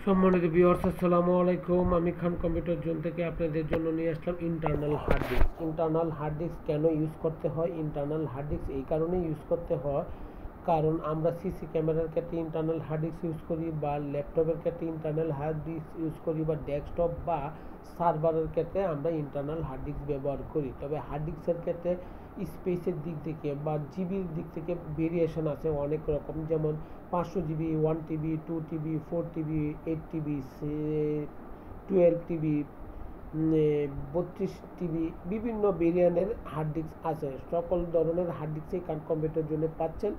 সম্মানিত ভিউয়ার্স, আসসালামু আলাইকুম। আমি খান কম্পিউটার জোন থেকে আপনাদের জন্য নিয়ে আসলাম internal hard disk. Internal hard disk কেন ইউজ করতে হয়? ইন্টারনাল হার্ড ডিস্ক এই কারণেই ইউজ করতে হয় কারণ আমরা সিসি ক্যামেরার ক্ষেত্রে ইন্টারনাল হার্ড ডিস্ক ইউজ করি, বা ল্যাপটপের ক্ষেত্রে ইন্টারনাল হার্ড ডিস্ক ইউজ করি, বা ডেস্কটপ বা সার্ভারের ক্ষেত্রে আমরা ইন্টারনাল হার্ড ডিস্ক ব্যবহার করি। তবে হার্ড ডিস্কের ক্ষেত্রে স্পেসের দিক থেকে বা জিবির দিক থেকে ভেরিয়েশন আছে অনেক রকম, যেমন 500 GB, 1 TB, 2 TB, 4 TB, 8 TB, 12 TB, 32 TB, বিভিন্ন ভেরিয়েন্টের হার্ড ডিস্ক আছে। সকল ধরনের হার্ড ডিস্কই খান কম্পিউটার জন্য পাচ্ছেন।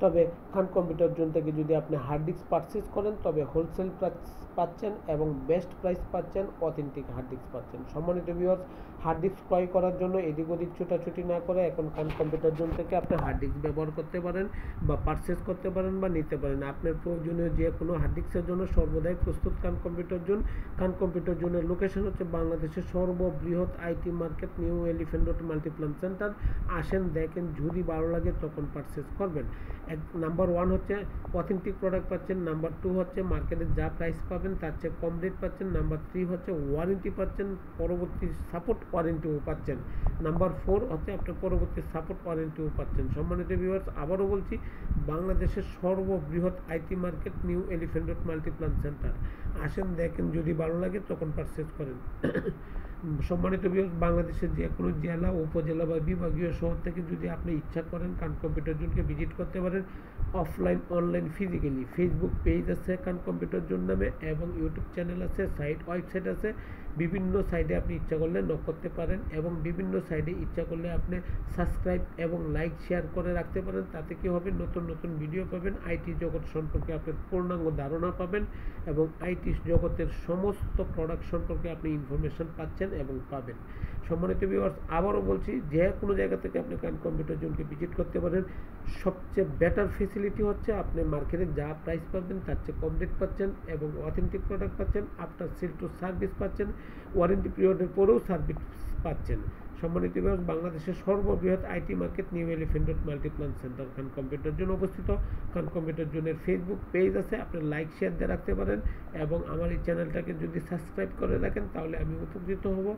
তবে খান কম্পিউটার জোন থেকে যদি আপনি হার্ড ডিস্ক পারচেজ করেন তবে হোলসেল প্রাইস পাচ্ছেন এবং বেস্ট প্রাইস পাচ্ছেন, অথেন্টিক হার্ড ডিস্ক পাচ্ছেন। সম্মানিত ভিউয়ার্স, হার্ড ডিস্ক ক্রয় করার জন্য এদিক ওদিক ছোটাছুটি না করে এখন খান কম্পিউটার জোন থেকে আপনি হার্ড ডিস্ক ব্যবহার করতে পারেন বা পারচেজ করতে পারেন বা নিতে পারেন। আপনার প্রয়োজনীয় যে কোনো হার্ড ডিস্কের জন্য সর্বদাই প্রস্তুত খান কম্পিউটার জোন। খান কম্পিউটার জোনের লোকেশন হচ্ছে বাংলাদেশের সর্ববৃহৎ IT market, new elephant road Multiplan centre. আসেন, দেখেন, যদি ভালো লাগে তখন পারচেজ করবেন। নাম্বার 1 হচ্ছে অথেন্টিক প্রোডাক্ট পাচ্ছেন। নাম্বার 2 হচ্ছে মার্কেটে যা প্রাইস পাবেন তার চেয়ে কম রেট পাচ্ছেন। নাম্বার 3 হচ্ছে ওয়ারেন্টি পাচ্ছেন, পরবর্তী সাপোর্ট ওয়ারেন্টিও পাচ্ছেন। নাম্বার 4 হচ্ছে আপনার পরবর্তী সাপোর্ট ওয়ারেন্টিও পাচ্ছেন। সম্মানিত ভিউয়ার্স, আবারও বলছি, বাংলাদেশের সর্ববৃহৎ IT market, new elephant road Multiplan centre. আসেন, দেখেন, যদি ভালো লাগে তখন পারচেজ করেন। সম্মানিত ভিউয়ার্স, বাংলাদেশের যে কোনো জেলা, উপজেলা বা বিভাগীয় শহর থেকে যদি আপনি ইচ্ছা করেন খান কম্পিউটার জোনকে ভিজিট করতে পারেন। Offline, online, physically. Facebook page আছে খান কম্পিউটার জোন নামে, এবং ইউটিউব চ্যানেল আছে, ওয়েবসাইট আছে। বিভিন্ন সাইডে আপনি ইচ্ছা করলে নক করতে পারেন, এবং বিভিন্ন সাইডে ইচ্ছা করলে আপনি সাবস্ক্রাইব এবং লাইক শেয়ার করে রাখতে পারেন। তাতে কি হবে, নতুন নতুন ভিডিও পাবেন, আইটি জগৎ সম্পর্কে আপনি পূর্ণাঙ্গ ধারণা পাবেন, এবং আইটি জগতের সমস্ত প্রোডাক্ট সম্পর্কে আপনি ইনফরমেশন পাচ্ছেন এবং পাবেন। সম্মানিত ভিউয়ার্স, আবারও বলছি, যে কোনো জায়গা থেকে আপনি খান কম্পিউটার জোনকে ভিজিট করতে পারেন। সবচেয়ে বেটার ফেসিলিটি হচ্ছে আপনি মার্কেটে যা প্রাইস পাবেন তার চেয়ে কম রেট পাচ্ছেন, এবং অথেন্টিক প্রোডাক্ট পাচ্ছেন, আফটার সেল টু সার্ভিস পাচ্ছেন, ওয়ারেন্টি পিরিয়ডের পরেও সার্ভিস পাচ্ছেন। সম্মানিত ভিউয়ার্স, বাংলাদেশের সর্ববৃহৎ IT market, new elephant road Multiplan centre Khan computer zone অবস্থিত। খান কম্পিউটার জোনের ফেসবুক পেজ আছে, আপনি লাইক শেয়ার দিয়ে রাখতে পারেন, এবং আমার এই চ্যানেলটাকে যদি সাবস্ক্রাইব করে রাখেন তাহলে আমি উপকৃত হব,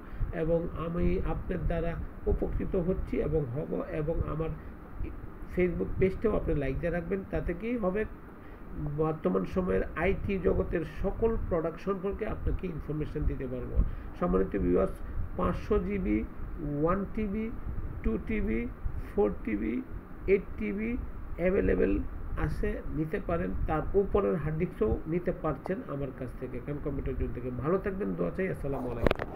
এবং আমি আপনার দ্বারা উপকৃত হচ্ছি এবং হব, এবং আমার ফেসবুক পেজটাও আপনি লাইক দিয়ে রাখবেন। তাতে কি হবে, বর্তমান সময়ের আইটি জগতের সকল প্রোডাক্ট সম্পর্কে আপনাকে ইনফরমেশন দিতে পারবো। সম্মানিত viewers, 500 GB, 1 TB, 2 TB, 4 TB, 8 TB available আছে, নিতে পারেন। তার উপরের হার্ড ডিস্কও নিতে পারছেন আমার কাছ থেকে, খান কম্পিউটার জোন থেকে। ভালো থাকবেন, দোয়া চাই। আসসালামু আলাইকুম।